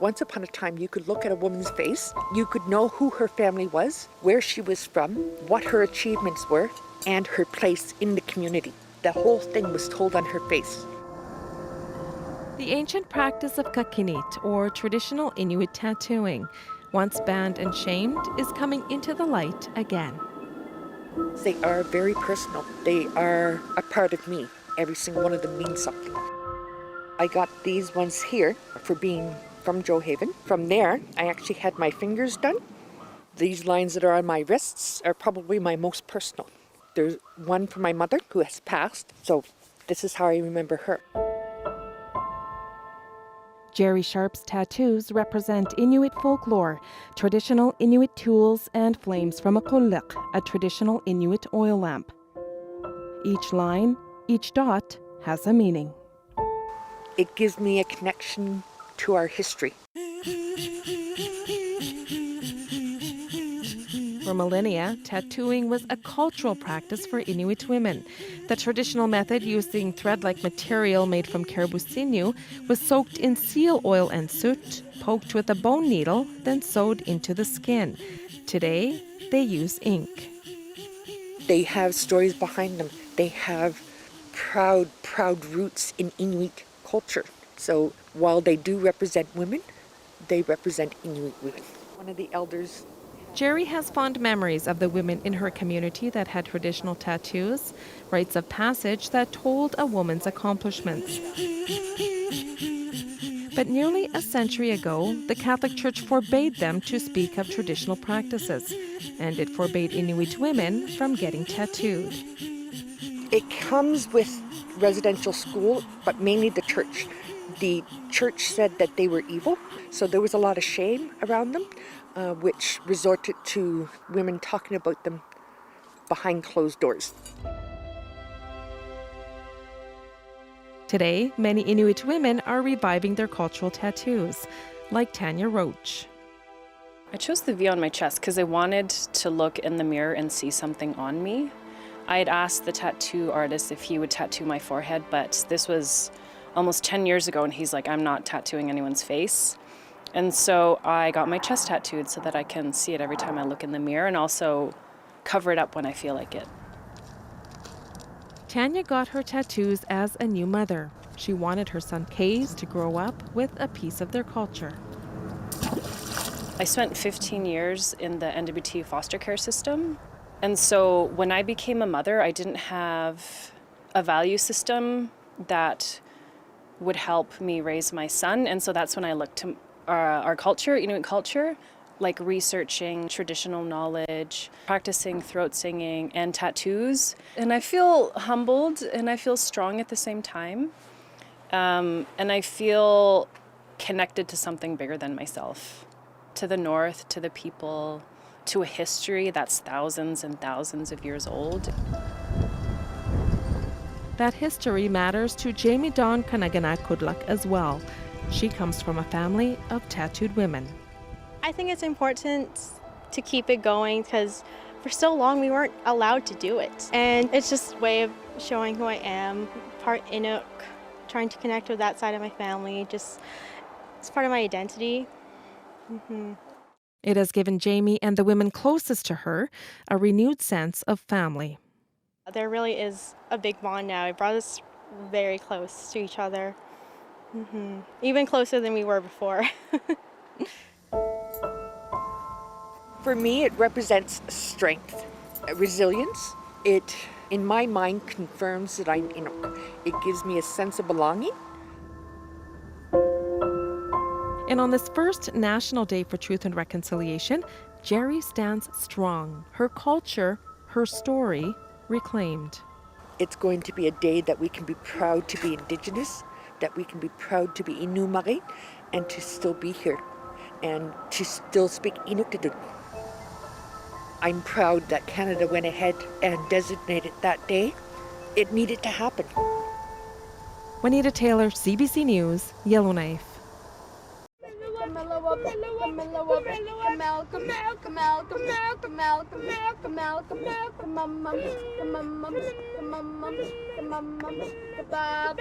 Once upon a time, you could look at a woman's face, you could know who her family was, where she was from, what her achievements were, and her place in the community. The whole thing was told on her face. The ancient practice of kakinit, or traditional Inuit tattooing, once banned and shamed, is coming into the light again. They are very personal. They are a part of me. Every single one of them means something. I got these ones here for being from Joe Haven. From there, I actually had my fingers done. These lines that are on my wrists are probably my most personal. There's one for my mother who has passed, so this is how I remember her. Jerry Sharp's tattoos represent Inuit folklore, traditional Inuit tools, and flames from a kullik, a traditional Inuit oil lamp. Each line, each dot, has a meaning. It gives me a connection to our history. For millennia, tattooing was a cultural practice for Inuit women. The traditional method, using thread-like material made from caribou sinew, was soaked in seal oil and soot, poked with a bone needle, then sewed into the skin. Today, they use ink. They have stories behind them. They have proud roots in Inuit culture. So while they do represent women, they represent Inuit women. One of the elders. Jerry has fond memories of the women in her community that had traditional tattoos, rites of passage that told a woman's accomplishments. But nearly a century ago, the Catholic Church forbade them to speak of traditional practices, and it forbade Inuit women from getting tattooed. It comes with residential school, but mainly the church. The church said that they were evil, so there was a lot of shame around them, which resorted to women talking about them behind closed doors. Today, many Inuit women are reviving their cultural tattoos, like Tanya Roach. I chose the V on my chest because I wanted to look in the mirror and see something on me. I had asked the tattoo artist if he would tattoo my forehead, but this was almost 10 years ago, and he's like, I'm not tattooing anyone's face. And so I got my chest tattooed so that I can see it every time I look in the mirror and also cover it up when I feel like it. Tanya got her tattoos as a new mother. She wanted her son Kays to grow up with a piece of their culture. I spent 15 years in the NWT foster care system. And so when I became a mother, I didn't have a value system that would help me raise my son. And so that's when I looked to our culture, Inuit culture, like researching traditional knowledge, practicing throat singing and tattoos. And I feel humbled and I feel strong at the same time. And I feel connected to something bigger than myself, to the north, to the people, to a history that's thousands and thousands of years old. That history matters to Jamie Dawn Kanaganak Kudlak as well. She comes from a family of tattooed women. I think it's important to keep it going because for so long we weren't allowed to do it. And it's just a way of showing who I am, part Inuk, trying to connect with that side of my family. Just, it's part of my identity. Mm-hmm. It has given Jamie and the women closest to her a renewed sense of family. There really is a big bond now. It brought us very close to each other. Mm-hmm. Even closer than we were before. For me, it represents strength, resilience. It, in my mind, confirms that I'm Inuk. It gives me a sense of belonging. And on this first National Day for Truth and Reconciliation, Jerry stands strong. Her culture, her story, reclaimed. It's going to be a day that we can be proud to be Indigenous, that we can be proud to be Inuit, and to still be here, and to still speak Inuktitut. I'm proud that Canada went ahead and designated that day. It needed to happen. Juanita Taylor, CBC News, Yellowknife. Ba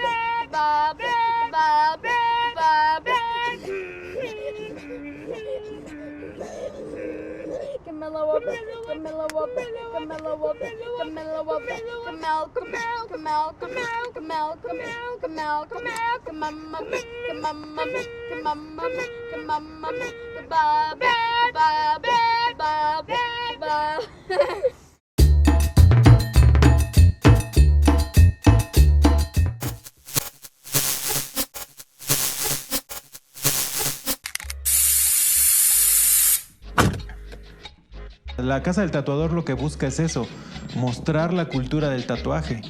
La Casa del Tatuador lo que busca es eso, mostrar la cultura del tatuaje,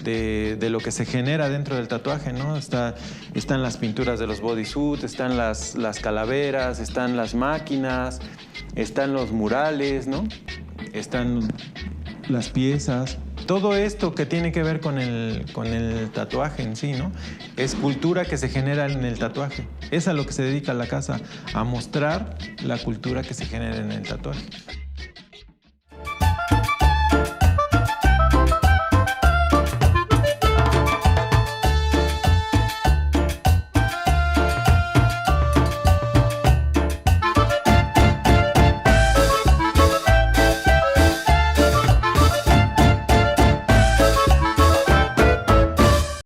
de lo que se genera dentro del tatuaje, ¿no? Están las pinturas de los bodysuits, están las calaveras, están las máquinas, están los murales, ¿no? Están las piezas. Todo esto que tiene que ver con el tatuaje en sí, ¿no? Es cultura que se genera en el tatuaje. Es a lo que se dedica la casa, a mostrar la cultura que se genera en el tatuaje.